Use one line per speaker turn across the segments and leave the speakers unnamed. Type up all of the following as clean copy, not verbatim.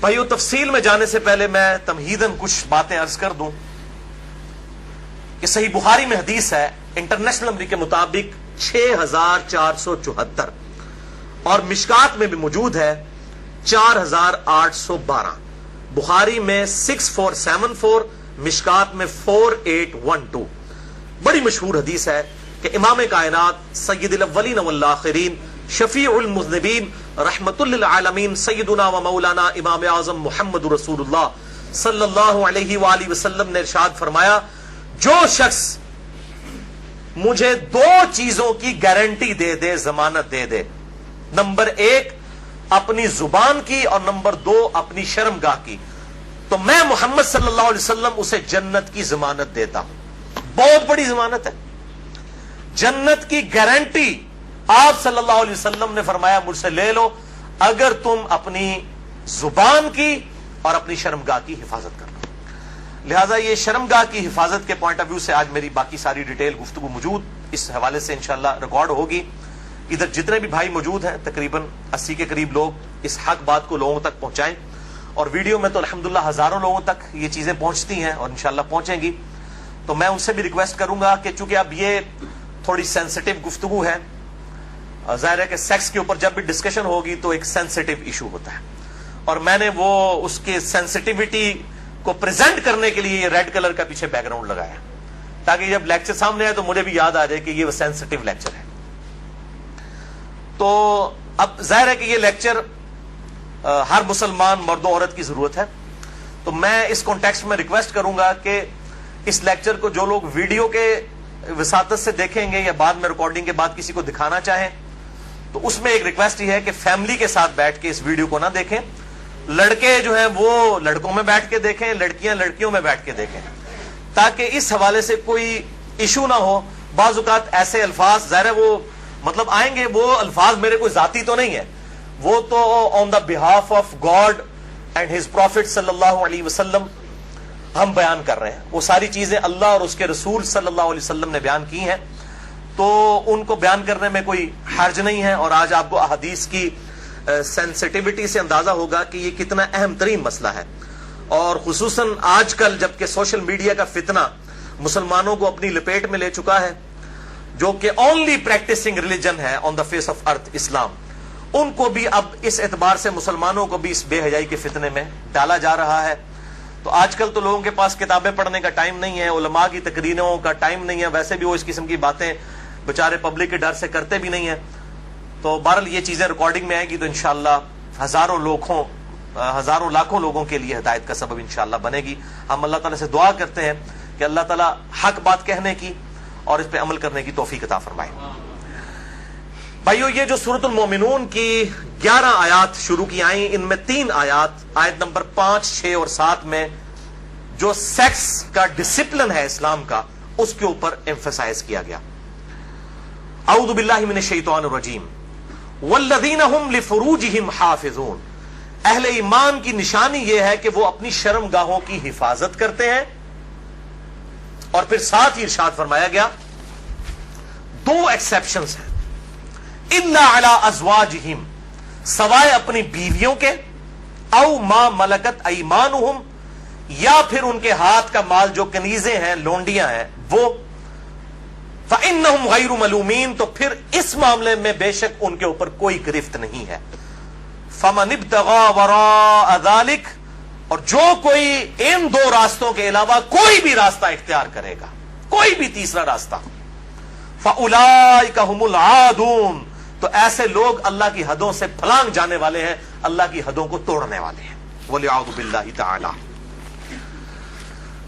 بھائیو تفصیل میں جانے سے پہلے میں تمہیداً کچھ باتیں عرض کر دوں کہ صحیح بخاری میں حدیث ہے انٹرنیشنل نمبر کے مطابق 6474 اور مشکات میں بھی موجود ہے 4812. بخاری میں 6474, مشکات میں 4812. بڑی مشہور حدیث ہے کہ امام کائنات سید الاولین والآخرین شفیع المذنبین رحمت للعالمین سیدنا و مولانا امام اعظم محمد رسول اللہ صلی اللہ علیہ وآلہ وسلم نے ارشاد فرمایا، جو شخص مجھے 2 چیزوں کی گارنٹی دے دے، ضمانت دے دے، نمبر 1 اپنی زبان کی اور نمبر 2 اپنی شرمگاہ کی، تو میں محمد صلی اللہ علیہ وسلم اسے جنت کی ضمانت دیتا ہوں. بہت بڑی ضمانت ہے، جنت کی گارنٹی. آپ صلی اللہ علیہ وسلم نے فرمایا مجھ سے لے لو اگر تم اپنی زبان کی اور اپنی شرمگاہ کی حفاظت کرنا. لہذا یہ شرمگاہ کی حفاظت کے پوائنٹ آف ویو سے آج میری باقی ساری ڈیٹیل گفتگو موجود اس حوالے سے انشاءاللہ ریکارڈ ہوگی. ادھر جتنے بھی بھائی موجود ہیں تقریباً 80 کے قریب لوگ اس حق بات کو لوگوں تک پہنچائیں، اور ویڈیو میں تو الحمدللہ ہزاروں لوگوں تک یہ چیزیں پہنچتی ہیں اور انشاءاللہ پہنچیں گی. تو میں ان سے بھی ریکویسٹ کروں گا کہ چونکہ اب یہ تھوڑی سینسٹیو گفتگو ہے، ظاہر ہے کہ سیکس کے اوپر جب بھی ڈسکشن ہوگی تو ایک سینسٹیو ایشو ہوتا ہے، اور میں نے وہ اس کے سینسٹیوٹی کو پریزنٹ کرنے کے لیے یہ ریڈ کلر کا پیچھے بیک گراؤنڈ لگایا تاکہ جب لیکچر سامنے آئے تو مجھے بھی یاد آ جائے کہ یہ وہ سینسٹیو لیکچر ہے. تو اب ظاہر ہے کہ یہ لیکچر ہر مسلمان مرد و عورت کی ضرورت ہے، تو میں اس کانٹیکسٹ میں ریکویسٹ کروں گا کہ اس لیکچر کو جو لوگ ویڈیو کے وساطت سے دیکھیں گے یا بعد میں ریکارڈنگ کے بعد کسی کو دکھانا چاہیں تو اس میں ایک ریکویسٹ یہ ہے کہ فیملی کے ساتھ بیٹھ کے اس ویڈیو کو نہ دیکھیں. لڑکے جو ہیں وہ لڑکوں میں بیٹھ کے دیکھیں، لڑکیاں لڑکیوں میں بیٹھ کے دیکھیں، تاکہ اس حوالے سے کوئی ایشو نہ ہو. بعض اوقات ایسے الفاظ ظاہر ہے وہ مطلب آئیں گے، وہ الفاظ میرے کوئی ذاتی تو نہیں ہے، وہ تو on the behalf of God and his prophet صلی اللہ علیہ وسلم ہم بیان کر رہے ہیں. وہ ساری چیزیں اللہ اور اس کے رسول صلی اللہ علیہ وسلم نے بیان کی ہیں، تو ان کو بیان کرنے میں کوئی حرج نہیں ہے. اور آج آپ کو احادیث کی سینسٹیوٹی سے اندازہ ہوگا کہ یہ کتنا اہم ترین مسئلہ ہے، اور خصوصاً آج کل جبکہ سوشل میڈیا کا فتنہ مسلمانوں کو اپنی لپیٹ میں لے چکا ہے، جو کہ اونلی پریکٹسنگ ریلیجن ہے آن دا فیس آف ارتھ اسلام، ان کو بھی اب اس اعتبار سے مسلمانوں کو بھی اس بے حیائی کے فتنے میں ڈالا جا رہا ہے. تو آج کل تو لوگوں کے پاس کتابیں پڑھنے کا ٹائم نہیں ہے، علماء کی تقریروں کا ٹائم نہیں ہے، ویسے بھی وہ اس قسم کی باتیں بچارے پبلک کے ڈر سے کرتے بھی نہیں ہیں. تو بہرحال یہ چیزیں ریکارڈنگ میں آئے گی تو انشاءاللہ ہزاروں لاکھوں لوگوں کے لیے ہدایت کا سبب انشاءاللہ بنے گی. ہم اللہ تعالیٰ سے دعا کرتے ہیں کہ اللہ تعالیٰ حق بات کہنے کی اور اس پہ عمل کرنے کی توفیق عطا فرمائے. بھائیو یہ جو سورۃ المومنون کی 11 آیات شروع کی آئیں، ان میں 3 آیات آیت نمبر 5، 6 اور 7 میں جو سیکس کا ڈسپلن ہے اسلام کا اس کے اوپر ایمفسائز کیا گیا. اعوذ باللہ من الشیطان الرجیم والذین هم لفروجہم حافظون. اہل ایمان کی نشانی یہ ہے کہ وہ اپنی شرمگاہوں کی حفاظت کرتے ہیں، اور پھر ساتھ ہی ارشاد فرمایا گیا 2 ایکسیپشنز ہیں، الا علی ازواجہم، سوائے اپنی بیویوں کے، او ما ملکت ایمانہم، یا پھر ان کے ہاتھ کا مال جو کنیزیں ہیں، لونڈیاں ہیں وہ، فإنہم غیر ملومین، تو پھر اس معاملے میں بے شک ان کے اوپر کوئی گرفت نہیں ہے. فمن ابتغى وراء ذلك، اور جو کوئی ان 2 راستوں کے علاوہ کوئی بھی راستہ اختیار کرے گا، کوئی بھی تیسرا راستہ، فأولئک هم العادون، تو ایسے لوگ اللہ کی حدوں سے پھلانگ جانے والے ہیں، اللہ کی حدوں کو توڑنے والے ہیں. وَلِعَوْذُ بِاللَّهِ تَعَالَى.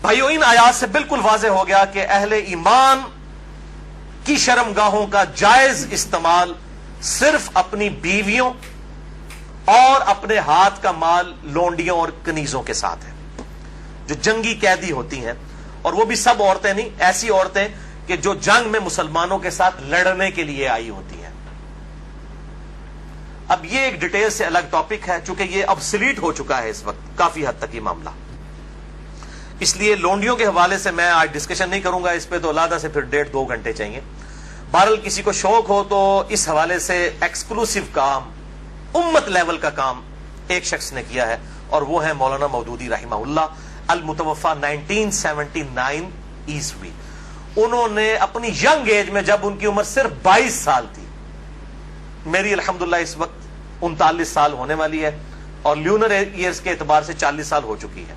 بھائیو ان آیات سے بالکل واضح ہو گیا کہ اہل ایمان کی شرمگاہوں کا جائز استعمال صرف اپنی بیویوں اور اپنے ہاتھ کا مال لونڈیوں اور کنیزوں کے ساتھ ہے، جو جنگی قیدی ہوتی ہیں، اور وہ بھی سب عورتیں نہیں، ایسی عورتیں کہ جو جنگ میں مسلمانوں کے ساتھ لڑنے کے لیے آئی ہوتی ہیں. اب یہ ایک ڈیٹیل سے الگ ٹاپک ہے، چونکہ یہ ابسلیٹ ہو چکا ہے اس وقت کافی حد تک یہ معاملہ، اس لیے لونڈیوں کے حوالے سے میں آج ڈسکشن نہیں کروں گا، اس پہ تو علیحدہ سے پھر 1.5-2 گھنٹے چاہیے. بہرحال کسی کو شوق ہو تو اس حوالے سے ایکسکلوسیو کام، امت لیول کا کام ایک شخص نے کیا ہے، اور وہ ہیں مولانا مودودی رحمہ اللہ، المتوفا 1979 عیسوی۔ انہوں نے اپنی ینگ ایج میں، جب ان کی عمر صرف 22 سال تھی، میری الحمدللہ اس وقت 39 سال ہونے والی ہے اور لیونر ایئرز کے اعتبار سے 40 سال ہو چکی ہے،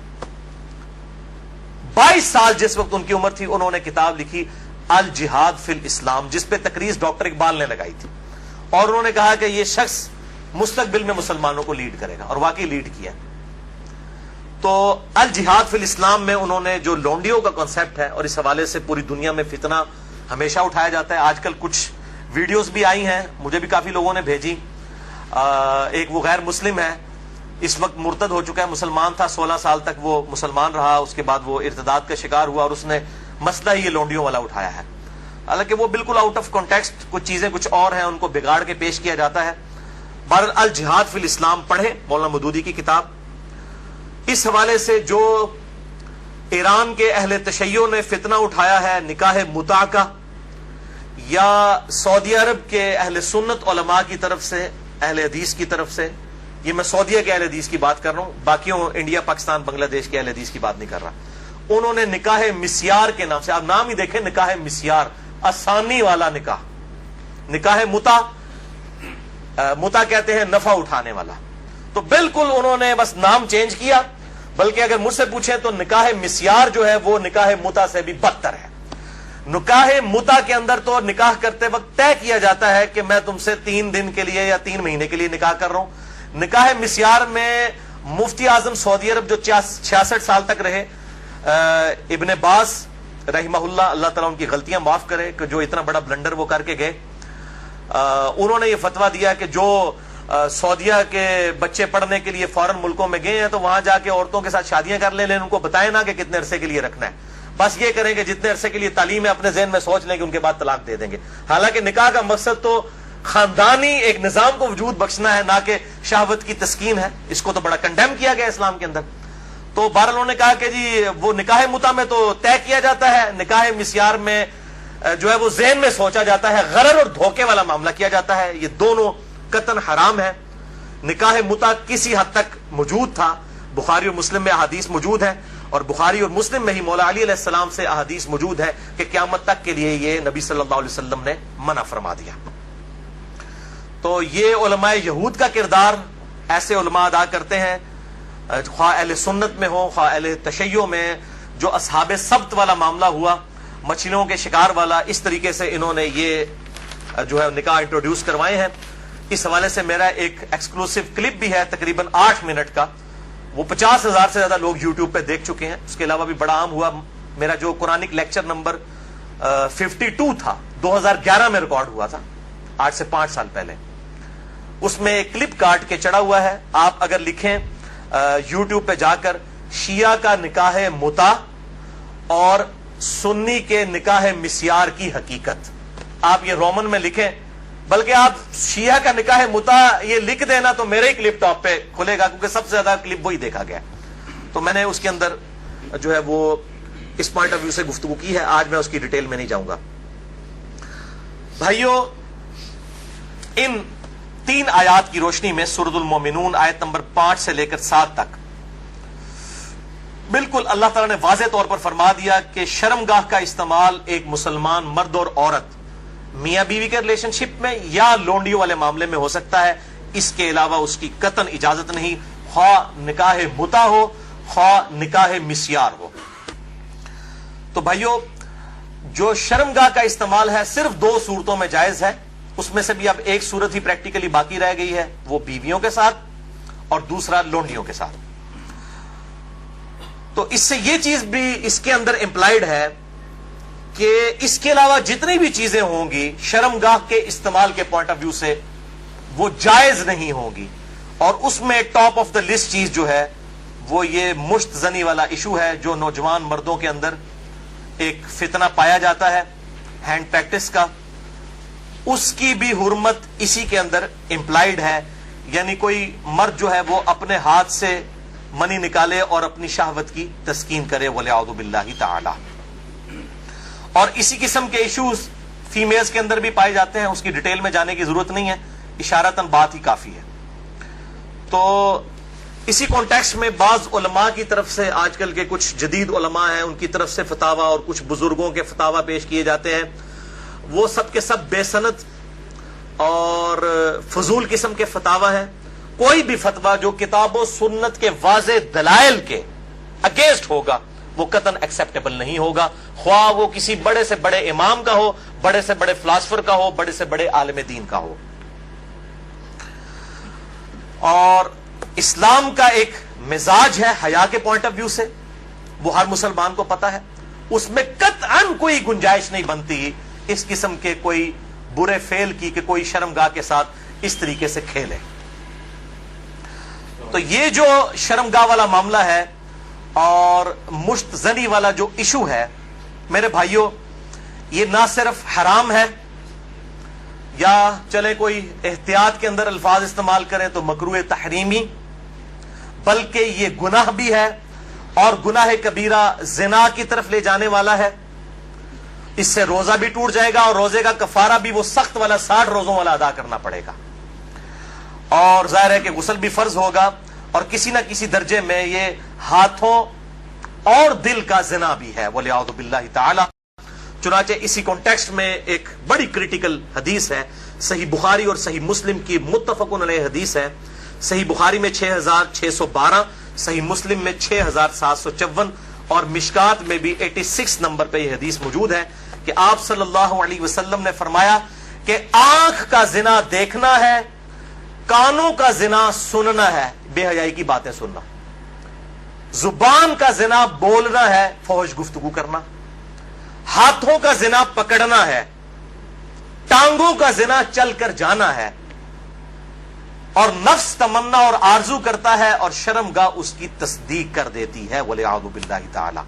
22 سال جس وقت ان کی عمر تھی، انہوں نے کتاب لکھی الجہاد فی الاسلام، جس پہ تقریر ڈاکٹر اقبال نے لگائی تھی، اور انہوں نے کہا کہ یہ شخص مستقبل میں مسلمانوں کو لیڈ کرے گا، اور واقعی لیڈ کیا۔ تو الجہاد فی الاسلام میں انہوں نے جو لونڈیوں کا کنسپٹ ہے، اور اس حوالے سے پوری دنیا میں فتنہ ہمیشہ اٹھایا جاتا ہے، آج کل کچھ ویڈیوز بھی آئی ہیں، مجھے بھی کافی لوگوں نے بھیجی، ایک وہ غیر مسلم ہے، اس وقت مرتد ہو چکا ہے، مسلمان تھا 16 سال تک وہ مسلمان رہا، اس کے بعد وہ ارتداد کا شکار ہوا، اور اس نے مسئلہ ہی یہ لونڈیوں والا اٹھایا ہے، حالانکہ وہ بالکل آؤٹ آف کانٹیکسٹ، کچھ چیزیں کچھ اور ہیں، ان کو بگاڑ کے پیش کیا جاتا ہے۔ بہرحال الجہاد فی الاسلام پڑھیں، مولانا مودودی کی کتاب۔ اس حوالے سے جو ایران کے اہل تشیع نے فتنہ اٹھایا ہے نکاح متع کا، یا سعودی عرب کے اہل سنت علماء کی طرف سے، اہل حدیث کی طرف سے، یہ میں سعودیہ کے اہل حدیث کی بات کر رہا ہوں، باقیوں انڈیا پاکستان بنگلہ دیش کے اہل حدیث کی بات نہیں کر رہا، انہوں نے نکاح مسیار کے نام سے، آپ نام ہی دیکھیں، نکاح مسیار، آسانی والا نکاح، نکاح متع کہتے ہیں نفع اٹھانے والا، تو بالکل انہوں نے بس نام چینج کیا، بلکہ اگر مجھ سے پوچھیں تو نکاح مسیار جو ہے وہ نکاح متع سے بھی بدتر ہے۔ نکاح متع کے اندر تو نکاح کرتے وقت طے کیا جاتا ہے کہ میں تم سے 3 دن کے لیے یا 3 مہینے کے لیے نکاح کر رہا ہوں۔ نکاح مسیار میں مفتی اعظم سعودی عرب جو 66 سال تک رہے، ابن باز رحمہ اللہ، اللہ تعالیٰ ان کی غلطیاں معاف کرے کہ جو اتنا بڑا بلنڈر وہ کر کے گئے، انہوں نے یہ فتویٰ دیا کہ جو سعودیہ کے بچے پڑھنے کے لیے فارن ملکوں میں گئے ہیں تو وہاں جا کے عورتوں کے ساتھ شادیاں کر لیں، ان کو بتائیں نا کہ کتنے عرصے کے لیے رکھنا ہے، بس یہ کریں کہ جتنے عرصے کے لیے تعلیم ہے اپنے ذہن میں سوچ لیں کہ ان کے بعد طلاق دے دیں گے، حالانکہ نکاح کا مقصد تو خاندانی ایک نظام کو وجود بخشنا ہے، نہ کہ شہوت کی تسکین ہے، اس کو تو بڑا کنڈیم کیا گیا اسلام کے اندر۔ تو بہرحال انہوں نے کہا کہ جی وہ نکاح متع میں تو طے کیا جاتا ہے، نکاح مسیار میں جو ہے وہ ذہن میں سوچا جاتا ہے، غرر اور دھوکے والا معاملہ کیا جاتا ہے، یہ دونوں قطعاً حرام ہے۔ نکاح متع کسی حد تک موجود تھا، بخاری اور مسلم میں احادیث موجود ہے، اور بخاری اور مسلم میں ہی مولا علی علیہ السلام سے احادیث موجود ہے کہ قیامت تک کے لیے یہ نبی صلی اللہ علیہ وسلم نے منع فرما دیا۔ تو یہ علماء یہود کا کردار ایسے علماء ادا کرتے ہیں، خواہ اہل سنت میں ہو خواہ اہل تشیع میں، جو اصحاب سبت والا معاملہ ہوا، مچھلیوں کے شکار والا، اس طریقے سے انہوں نے یہ جو ہے نکاح انٹروڈیوس کروائے ہیں۔ اس حوالے سے میرا ایک ایکسکلوسیو کلپ بھی ہے تقریباً 8 منٹ کا، وہ 50,000 سے زیادہ لوگ یوٹیوب پہ دیکھ چکے ہیں۔ اس کے علاوہ بھی بڑا عام ہوا میرا جو قرآنک لیکچر نمبر 52 تھا، 2011 میں ریکارڈ ہوا تھا، آج سے 5 سال پہلے، اس میں ایک کلپ کاٹ کے چڑھا ہوا ہے، آپ اگر لکھیں یوٹیوب پہ جا کر شیعہ کا نکاح متع اور سنی کے نکاح مسیار کی حقیقت، آپ یہ رومن میں لکھیں، بلکہ آپ شیعہ کا نکاح متع یہ لکھ دینا تو میرے ہی کلپ ٹاپ پہ کھلے گا، کیونکہ سب سے زیادہ کلپ وہی دیکھا گیا، تو میں نے اس کے اندر جو ہے وہ اس پوائنٹ آف ویو سے گفتگو کی ہے، آج میں اس کی ڈیٹیل میں نہیں جاؤں گا۔ بھائیو، ان 3 آیات کی روشنی میں سورۃ المومنون آیت نمبر 5 سے لے کر 7 تک بالکل اللہ تعالیٰ نے واضح طور پر فرما دیا کہ شرمگاہ کا استعمال ایک مسلمان مرد اور عورت میاں بیوی کے ریلیشن شپ میں یا لونڈیوں والے معاملے میں ہو سکتا ہے، اس کے علاوہ اس کی قطعاً اجازت نہیں، خواہ نکاح متع ہو خواہ نکاح مسیار ہو۔ تو بھائیو، جو شرمگاہ کا استعمال ہے صرف 2 صورتوں میں جائز ہے، اس میں سے بھی اب ایک صورت ہی پریکٹیکلی باقی رہ گئی ہے، وہ بیویوں کے ساتھ اور دوسرا لونڈیوں کے ساتھ۔ تو اس سے یہ چیز بھی اس کے اندر امپلائڈ ہے کہ اس کے علاوہ جتنی بھی چیزیں ہوں گی شرمگاہ کے استعمال کے پوائنٹ آف ویو سے وہ جائز نہیں ہوں گی، اور اس میں ٹاپ آف دا لسٹ چیز جو ہے وہ یہ مشت زنی والا ایشو ہے، جو نوجوان مردوں کے اندر ایک فتنہ پایا جاتا ہے ہینڈ پریکٹس کا، اس کی بھی حرمت اسی کے اندر امپلائڈ ہے، یعنی کوئی مرد جو ہے وہ اپنے ہاتھ سے منی نکالے اور اپنی شہوت کی تسکین کرے، وَلِعَوْذُ بِاللَّهِ تَعَالَى۔ اور اسی قسم کے ایشوز فیمیلز کے اندر بھی پائے جاتے ہیں، اس کی ڈیٹیل میں جانے کی ضرورت نہیں ہے، اشارتاً بات ہی کافی ہے۔ تو اسی کانٹیکسٹ میں بعض علماء کی طرف سے، آج کل کے کچھ جدید علماء ہیں ان کی طرف سے فتاوی اور کچھ بزرگوں کے فتاوی پیش کیے جاتے ہیں، وہ سب کے سب بے سند اور فضول قسم کے فتاوی ہیں۔ کوئی بھی فتویٰ جو کتاب و سنت کے واضح دلائل کے اگینسٹ ہوگا وہ قطعاً ایکسیپٹیبل نہیں ہوگا، خواہ وہ کسی بڑے سے بڑے امام کا ہو، بڑے سے بڑے فلاسفر کا ہو، بڑے سے بڑے عالم دین کا ہو۔ اور اسلام کا ایک مزاج ہے حیا کے پوائنٹ آف ویو سے، وہ ہر مسلمان کو پتا ہے، اس میں قطعاً کوئی گنجائش نہیں بنتی اس قسم کے کوئی برے فعل کی کہ کوئی شرمگاہ کے ساتھ اس طریقے سے کھیلے۔ تو یہ جو شرمگاہ والا معاملہ ہے اور مشت زنی والا جو ایشو ہے میرے بھائیوں، یہ نہ صرف حرام ہے یا چلے کوئی احتیاط کے اندر الفاظ استعمال کریں تو مکروہ تحریمی، بلکہ یہ گناہ بھی ہے، اور گناہ کبیرہ زنا کی طرف لے جانے والا ہے۔ اس سے روزہ بھی ٹوٹ جائے گا اور روزے کا کفارہ بھی وہ سخت والا 60 روزوں والا ادا کرنا پڑے گا، اور ظاہر ہے کہ غسل بھی فرض ہوگا، اور کسی نہ کسی درجے میں یہ ہاتھوں اور دل کا زنا بھی ہے وَلِعَوْذُ بِاللَّهِ تعالی۔ چنانچہ اسی کانٹیکسٹ میں ایک بڑی کریٹیکل حدیث ہے، صحیح بخاری اور صحیح مسلم کی متفقن علیہ حدیث ہے۔ صحیح بخاری میں 6612، صحیح مسلم میں 6754 اور مشکات میں بھی 86 نمبر پہ یہ حدیث موجود ہے کہ آپ صلی اللہ علیہ وسلم نے فرمایا کہ آنکھ کا زنا دیکھنا ہے، کانوں کا زنا سننا ہے، بے حیائی کی باتیں سننا، زبان کا زنا بولنا ہے، فحش گفتگو کرنا، ہاتھوں کا زنا پکڑنا ہے، ٹانگوں کا زنا چل کر جانا ہے، اور نفس تمنا اور آرزو کرتا ہے اور شرمگاہ اس کی تصدیق کر دیتی ہے وَلِعَوْذُ بِاللَّهِ تعالی۔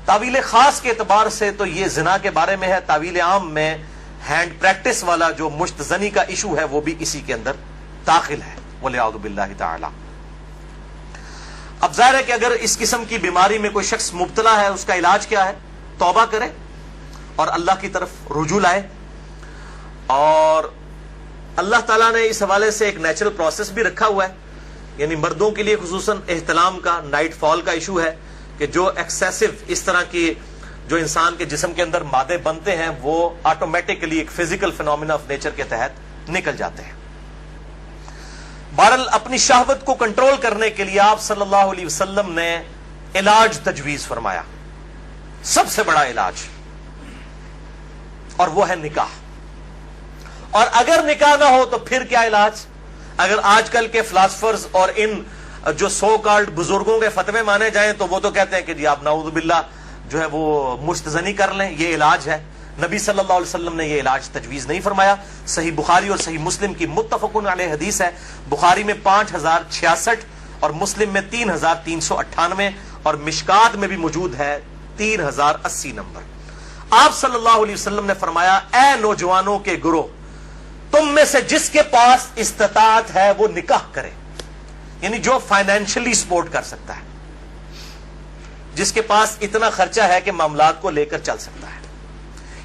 تعویل خاص کے اعتبار سے تو یہ زنا کے بارے میں ہے، تعویل عام میں ہینڈ پریکٹس والا جو مشت زنی کا ایشو ہے وہ بھی اسی کے اندر داخل ہے وَلِعَوْذُ بِاللَّهِ تعالی۔ اب ظاہر ہے کہ اگر اس قسم کی بیماری میں کوئی شخص مبتلا ہے، اس کا علاج کیا ہے؟ توبہ کرے اور اللہ کی طرف رجوع لائے، اور اللہ تعالیٰ نے اس حوالے سے ایک نیچرل پروسیس بھی رکھا ہوا ہے، یعنی مردوں کے لیے خصوصاً احتلام کا، نائٹ فال کا ایشو ہے کہ جو ایکسیسو اس طرح کی جو انسان کے جسم کے اندر مادے بنتے ہیں وہ آٹومیٹکلی ایک فزیکل فینومینا آف نیچر کے تحت نکل جاتے ہیں۔ بہرحال اپنی شہوت کو کنٹرول کرنے کے لیے آپ صلی اللہ علیہ وسلم نے علاج تجویز فرمایا، سب سے بڑا علاج، اور وہ ہے نکاح۔ اور اگر نکاح نہ ہو تو پھر کیا علاج؟ اگر آج کل کے فلاسفرز اور ان جو سو کالڈ بزرگوں کے فتوے مانے جائیں تو وہ تو کہتے ہیں کہ جی آپ نعوذ باللہ جو ہے وہ مستزنی کر لیں، یہ علاج ہے۔ نبی صلی اللہ علیہ وسلم نے یہ علاج تجویز نہیں فرمایا۔ صحیح بخاری اور صحیح مسلم کی متفقن علیہ حدیث ہے، بخاری میں 5066 اور مسلم میں 3398 اور مشکات میں بھی موجود ہے 3080 نمبر۔ آپ صلی اللہ علیہ وسلم نے فرمایا، اے نوجوانوں کے گروہ، تم میں سے جس کے پاس استطاعت ہے وہ نکاح کرے، یعنی جو فائنینشلی سپورٹ کر سکتا ہے، جس کے پاس اتنا خرچہ ہے کہ معاملات کو لے کر چل سکتا ہے۔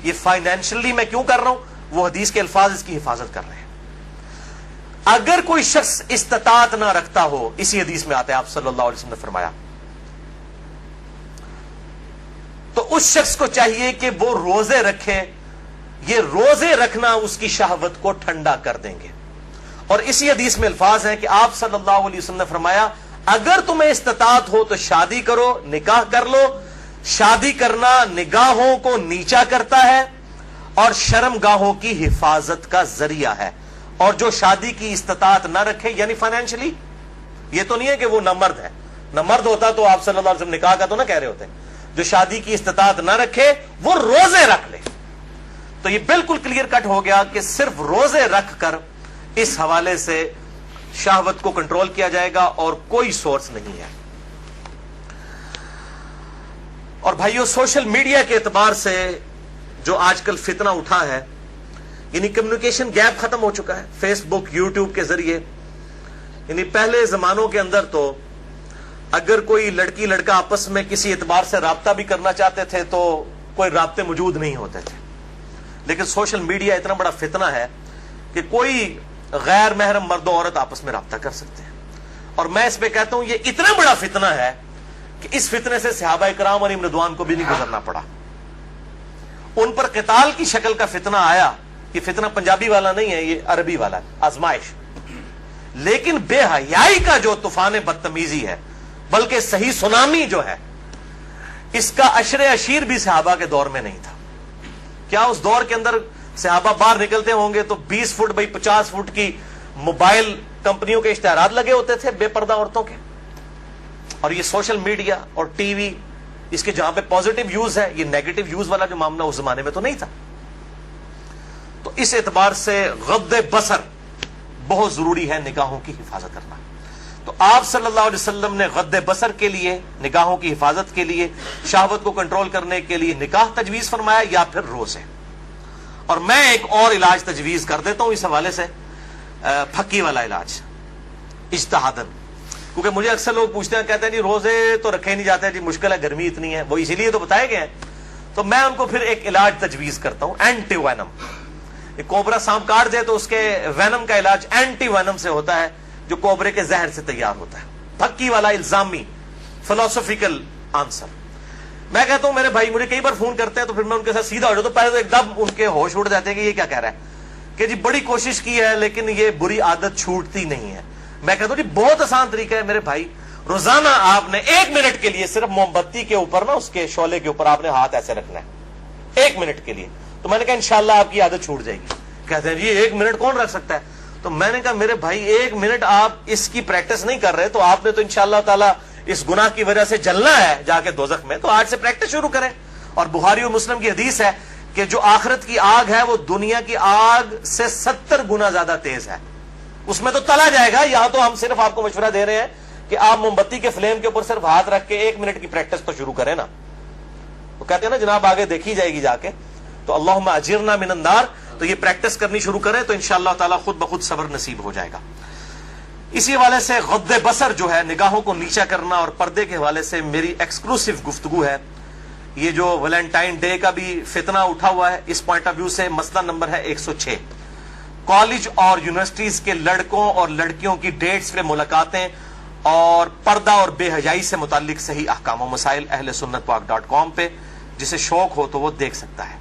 یہ فائنینشلی میں کیوں کر رہا ہوں؟ وہ حدیث کے الفاظ اس کی حفاظت کر رہے ہیں۔ اگر کوئی شخص استطاعت نہ رکھتا ہو، اسی حدیث میں آتا ہے آپ صلی اللہ علیہ وسلم نے فرمایا، تو اس شخص کو چاہیے کہ وہ روزے رکھے، یہ روزے رکھنا اس کی شہوت کو ٹھنڈا کر دیں گے۔ اور اسی حدیث میں الفاظ ہیں کہ آپ صلی اللہ علیہ وسلم نے فرمایا، اگر تمہیں استطاعت ہو تو شادی کرو، نکاح کر لو۔ شادی کرنا نگاہوں کو نیچا کرتا ہے اور شرمگاہوں کی حفاظت کا ذریعہ ہے، اور جو شادی کی استطاعت نہ رکھے، یعنی فائنینشلی، یہ تو نہیں ہے کہ وہ نہ مرد ہے، نہ مرد ہوتا تو آپ صلی اللہ علیہ وسلم نکاح کا تو نہ کہہ رہے ہوتے، جو شادی کی استطاعت نہ رکھے وہ روزے رکھ لے۔ تو یہ بالکل کلیئر کٹ ہو گیا کہ صرف روزے رکھ کر اس حوالے سے شہوت کو کنٹرول کیا جائے گا اور کوئی سورس نہیں ہے۔ اور بھائیو، سوشل میڈیا کے اعتبار سے جو آج کل فتنہ اٹھا ہے، یعنی کمیونیکیشن گیپ ختم ہو چکا ہے فیس بک، یوٹیوب کے ذریعے۔ یعنی پہلے زمانوں کے اندر تو اگر کوئی لڑکی لڑکا آپس میں کسی اعتبار سے رابطہ بھی کرنا چاہتے تھے تو کوئی رابطے موجود نہیں ہوتے تھے، لیکن سوشل میڈیا اتنا بڑا فتنہ ہے کہ کوئی غیر محرم مرد و عورت آپس میں رابطہ کر سکتے ہیں، اور میں اس پہ کہتا ہوں یہ اتنا بڑا فتنہ ہے کہ اس فتنے سے صحابہ کرام علیہم رضوان کو بھی نہیں گزرنا پڑا. ان پر قتال کی شکل کا فتنہ آیا. یہ فتنہ پنجابی والا نہیں ہے, یہ عربی والا ہے, آزمائش. لیکن بے حیائی کا جو طوفان بدتمیزی ہے, بلکہ صحیح سونامی جو ہے, اس کا عشر عشیر بھی صحابہ کے دور میں نہیں تھا. کیا اس دور کے اندر صحابہ باہر نکلتے ہوں گے تو 20 فٹ بائی 50 فٹ کی موبائل کمپنیوں کے اشتہارات لگے ہوتے تھے بے پردہ عورتوں کے؟ اور یہ سوشل میڈیا اور ٹی وی, اس کے جہاں پہ پازیٹیو یوز ہے, یہ نیگیٹو یوز والا جو معاملہ اس زمانے میں تو نہیں تھا. تو اس اعتبار سے غض بصر بہت ضروری ہے, نگاہوں کی حفاظت کرنا. تو آپ صلی اللہ علیہ وسلم نے غض بصر کے لیے, نگاہوں کی حفاظت کے لیے, شہوت کو کنٹرول کرنے کے لیے نکاح تجویز فرمایا یا پھر روزے. اور میں ایک اور علاج تجویز کر دیتا ہوں اس حوالے سے, پھکی والا علاج, اجتہادن. کیونکہ مجھے اکثر لوگ پوچھتے ہیں, کہتے ہیں جی روزے تو رکھے نہیں جاتے, جی مشکل ہے, گرمی اتنی ہے, وہ اسی لیے تو بتائے گئے ہیں. تو میں ان کو پھر ایک علاج تجویز کرتا ہوں, اینٹی وینم. کوبرا سانپ کاٹ دے تو اس کے وینم کا علاج اینٹی وینم سے ہوتا ہے, جو کوبرے کے زہر سے تیار ہوتا ہے. پھکی والا الزامی فلسفیکل آنسر. میں کہتا ہوں میرے بھائی مجھے کئی بار فون کرتے ہیں تو پھر میں ان کے ساتھ سیدھا ہو جاتا ہوں. پہلے تو ایک دم ان کے ہوش اڑ جاتے ہیں کہ یہ کیا کہہ رہا ہے, کہ جی بڑی کوشش کی ہے لیکن یہ بری عادت چھوٹتی نہیں ہے. میں کہتا ہوں جی بہت آسان طریقہ ہے میرے بھائی, روزانہ آپ نے 1 منٹ کے لیے صرف موم بتی کے اوپر نا, اس کے شعلے کے اوپر آپ نے ہاتھ ایسے رکھنا ہے 1 منٹ کے لیے. تو میں نے کہا انشاءاللہ آپ کی عادت چھوٹ جائے گی. کہتے ہیں یہ 1 منٹ کون رکھ سکتا ہے؟ تو میں نے کہا میرے بھائی 1 منٹ آپ اس کی پریکٹس نہیں کر رہے تو آپ نے تو انشاءاللہ تعالی اس گناہ کی وجہ سے جلنا ہے جا کے دوزخ میں. تو آج سے پریکٹس شروع کریں. اور بخاری اور مسلم کی حدیث ہے کہ جو آخرت کی آگ ہے وہ دنیا کی آگ سے 70 گنا زیادہ تیز ہے, اس میں تو تلا جائے گا. یہاں تو ہم صرف آپ کو مشورہ دے رہے ہیں کہ آپ موم بتی کے فلیم کے اوپر صرف ہاتھ رکھ کے 1 منٹ کی پریکٹس تو شروع کریں نا. وہ کہتے ہیں نا جناب آگے دیکھی جائے گی جا کے. تو اللہم اجرنا من النار, تو یہ پریکٹس کرنی شروع کریں تو انشاءاللہ تعالی خود بخود صبر نصیب ہو جائے گا. اسی حوالے سے غض بصر جو ہے, نگاہوں کو نیچا کرنا, اور پردے کے حوالے سے میری ایکسکلوسیو گفتگو ہے. یہ جو ویلنٹائن ڈے کا بھی فتنہ اٹھا ہوا ہے, اس پوائنٹ آف ویو سے مسئلہ نمبر ہے 106. کالج اور یونیورسٹیز کے لڑکوں اور لڑکیوں کی ڈیٹس پہ ملاقاتیں اور پردہ اور بے حیائی سے متعلق صحیح احکام و مسائل اہل سنت پاک .com پہ, جسے شوق ہو تو وہ دیکھ سکتا ہے.